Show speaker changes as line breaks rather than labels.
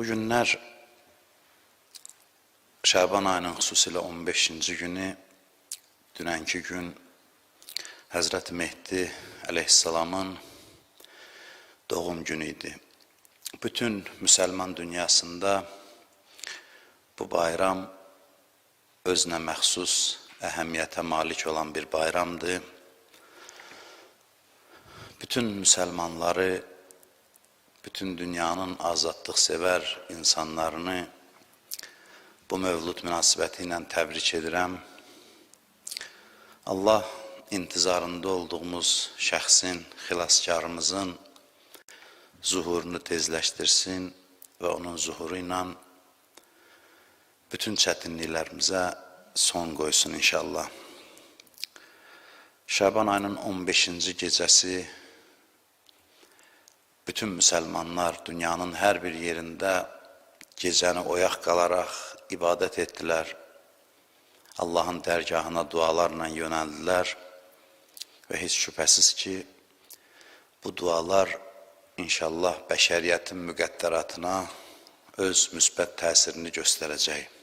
Bu günler Şaban ayının xüsusilə 15-ci günü, dünənki gün Həzrəti Mehdi əleyhissalamın doğum günü idi. Bütün müsəlman dünyasında bu bayram özünə məxsus əhəmiyyətə malik olan bir bayramdır. Bütün müsəlmanları, bütün dünyanın azadlıqsevər insanlarını bu mövlud münasibəti ilə təbrik edirəm. Allah intizarında olduğumuz şəxsin, xilaskarımızın zuhurunu tezləşdirsin və onun zuhuru ilə bütün çətinliklərimizə son qoysun inşallah. Şaban ayının 15-ci gecəsi bütün müsəlmanlar dünyanın hər bir yerində gecəni oyaq qalaraq ibadət etdilər. Allahın dərgahına dualarla yönəldilər və heç şübhəsiz ki, bu dualar inşallah bəşəriyyətin müqəddəratına öz müsbət təsirini göstərəcək.